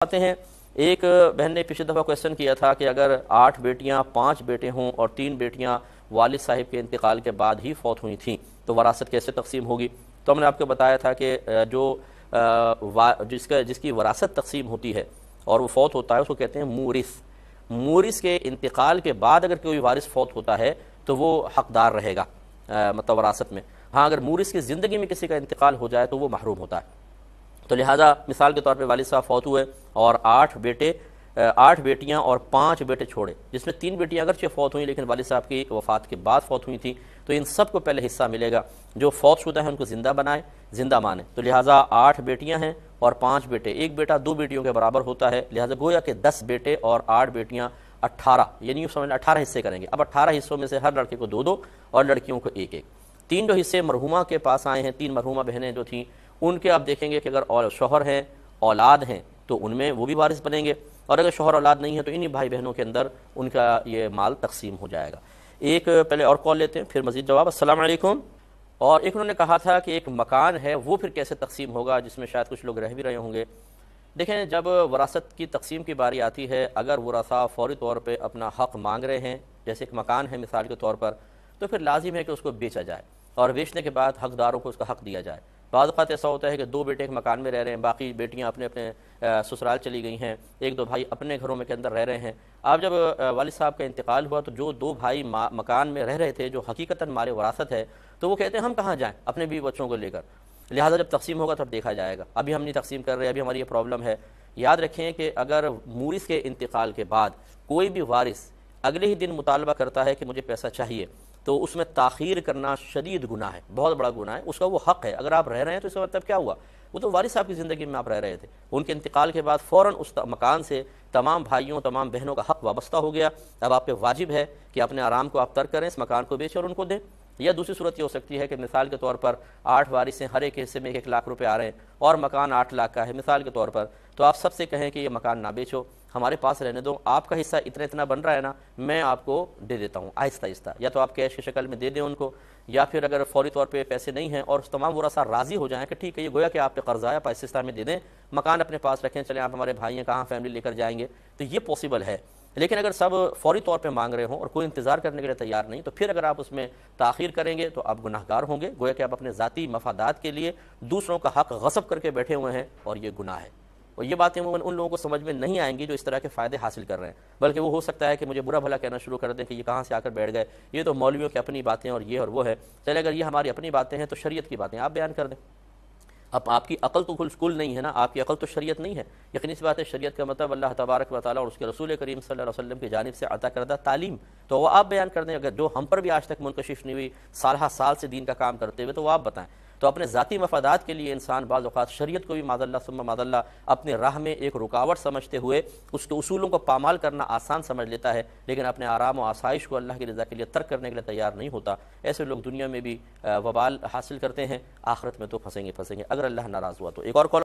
آتے ہیں۔ ایک بہن نے پچھلی دفعہ کویشچن کیا تھا کہ اگر 8 بیٹیاں 5 بیٹے ہوں اور 3 بیٹیاں والد صاحب کے انتقال کے بعد ہی فوت ہوئی تھیں تو وراثت کیسے تقسیم ہوگی؟ تو ہم نے آپ کو بتایا تھا کہ جس کی وراثت تقسیم ہوتی ہے اور وہ فوت ہوتا ہے اس کو کہتے ہیں مورث۔ مورث کے انتقال کے بعد اگر کوئی وارث فوت ہوتا ہے تو وہ حقدار رہے گا مطلب وراثت میں۔ ہاں اگر مورث کی زندگی میں کسی کا انتقال ہو جائے تو وہ محروم ہوتا ہے۔ تو لہٰذا مثال کے طور پہ والد صاحب فوت ہوئے اور 8 بیٹیاں اور 5 بیٹے چھوڑے، جس میں 3 بیٹیاں اگرچہ فوت ہوئیں لیکن والد صاحب کی وفات کے بعد فوت ہوئی تھیں، تو ان سب کو پہلے حصہ ملے گا۔ جو فوت شدہ ہیں ان کو زندہ مانے، تو لہٰذا 8 بیٹیاں ہیں اور 5 بیٹے، ایک بیٹا 2 بیٹیوں کے برابر ہوتا ہے، لہٰذا گویا کہ 10 بیٹے اور 8 بیٹیاں 18، یعنی یوں سمجھ 18 حصے کریں گے۔ اب 18 حصوں میں سے ہر لڑکے کو 2 اور لڑکیوں کو 1۔ 3 جو حصے مرحومہ کے پاس آئے ہیں، 3 مرحومہ بہنیں جو تھیں ان کے آپ دیکھیں گے کہ اگر شوہر ہیں اولاد ہیں تو ان میں وہ بھی وارث بنیں گے، اور اگر شوہر اولاد نہیں ہے تو انہی بھائی بہنوں کے اندر ان کا یہ مال تقسیم ہو جائے گا۔ ایک پہلے اور کال لیتے ہیں پھر مزید جواب۔ السلام علیکم۔ اور ایک انہوں نے کہا تھا کہ ایک مکان ہے وہ پھر کیسے تقسیم ہوگا، جس میں شاید کچھ لوگ رہ بھی رہے ہوں گے۔ دیکھیں جب وراثت کی تقسیم کی باری آتی ہے، اگر ورثاء فوری طور پہ اپنا حق مانگ رہے ہیں، جیسے ایک مکان ہے مثال کے طور پر، تو پھر لازم ہے کہ اس کو بیچا جائے اور بیچنے کے بعد حقداروں کو اس کا حق دیا جائے۔ بعض اوقات ایسا ہوتا ہے کہ 2 بیٹے ایک مکان میں رہ رہے ہیں، باقی بیٹیاں اپنے سسرال چلی گئی ہیں، 1-2 بھائی اپنے گھروں میں کے اندر رہ رہے ہیں۔ اب جب والد صاحب کا انتقال ہوا تو جو 2 بھائی مکان میں رہ رہے تھے جو حقیقتاً مال وراثت ہے، تو وہ کہتے ہیں ہم کہاں جائیں اپنے بیوی بچوں کو لے کر، لہٰذا جب تقسیم ہوگا تب دیکھا جائے گا، ابھی ہم نہیں تقسیم کر رہے، ابھی ہماری یہ پرابلم ہے۔ یاد رکھیں کہ اگر مورث کے انتقال کے بعد کوئی بھی وارث اگلے ہی دن مطالبہ کرتا ہے کہ مجھے پیسہ چاہیے، تو اس میں تاخیر کرنا شدید گناہ ہے، بہت بڑا گناہ ہے، اس کا وہ حق ہے۔ اگر آپ رہ رہے ہیں تو اس کا مطلب کیا ہوا؟ وہ تو والد صاحب کی زندگی میں آپ رہ رہے تھے، ان کے انتقال کے بعد فوراً اس مکان سے تمام بھائیوں تمام بہنوں کا حق وابستہ ہو گیا۔ اب آپ پہ واجب ہے کہ اپنے آرام کو آپ ترک کریں، اس مکان کو بیچیں اور ان کو دیں۔ یا دوسری صورت یہ ہو سکتی ہے کہ مثال کے طور پر 8 وارث ہیں، ہر ایک حصے میں 1 لاکھ روپے آ رہے ہیں اور مکان 8 لاکھ کا ہے مثال کے طور پر، تو آپ سب سے کہیں کہ یہ مکان نہ بیچو، ہمارے پاس رہنے دو، آپ کا حصہ اتنا بن رہا ہے نا، میں آپ کو دے دیتا ہوں آہستہ آہستہ، یا تو آپ کیش کی شکل میں دے دیں ان کو، یا پھر اگر فوری طور پہ پیسے نہیں ہیں اور تمام ورثاء راضی ہو جائیں کہ ٹھیک ہے یہ گویا کہ آپ پہ قرضہ ہے، آپ اس سسٹم میں دے دیں، مکان اپنے پاس رکھیں، چلیں آپ ہمارے بھائی ہیں کہاں فیملی لے کر جائیں گے، تو یہ پاسبل ہے۔ لیکن اگر سب فوری طور پہ مانگ رہے ہوں اور کوئی انتظار کرنے کے لیے تیار نہیں، تو پھر اگر آپ اس میں تاخیر کریں گے تو آپ گناہ گار ہوں گے، گویا کہ آپ اپنے ذاتی مفادات کے لیے دوسروں کا حق غصب کر کے بیٹھے ہوئے ہیں، اور یہ گناہ ہے۔ اور یہ باتیں ان لوگوں کو سمجھ میں نہیں آئیں گی جو اس طرح کے فائدے حاصل کر رہے ہیں، بلکہ وہ ہو سکتا ہے کہ مجھے برا بھلا کہنا شروع کر دیں کہ یہ کہاں سے آ کر بیٹھ گئے، یہ تو مولویوں کی اپنی باتیں اور یہ اور وہ ہے۔ چلے اگر یہ ہماری اپنی باتیں ہیں تو شریعت کی باتیں آپ بیان کر دیں۔ اب آپ کی عقل تو کل نہیں ہے نا، آپ کی عقل تو شریعت نہیں ہے، یقینی سی بات ہے شریعت کا مطلب اللہ تبارک و تعالیٰ اور اس کے رسول کریم صلی اللہ علیہ وسلم کی جانب سے عطا کردہ تعلیم، تو وہ آپ بیان کر دیں۔ اگر جو ہم پر بھی آج تک منکشف نہیں ہوئی سالہ سال سے دین کا کام کرتے ہوئے، تو وہ آپ بتائیں۔ تو اپنے ذاتی مفادات کے لیے انسان بعض اوقات شریعت کو بھی معاذ اللہ ثم معاذ اللہ اپنے راہ میں ایک رکاوٹ سمجھتے ہوئے اس کے اصولوں کو پامال کرنا آسان سمجھ لیتا ہے، لیکن اپنے آرام و آسائش کو اللہ کی رضا کے لیے ترک کرنے کے لیے تیار نہیں ہوتا۔ ایسے لوگ دنیا میں بھی وبال حاصل کرتے ہیں، آخرت میں تو پھنسیں گے اگر اللہ ناراض ہوا تو۔ ایک اور کال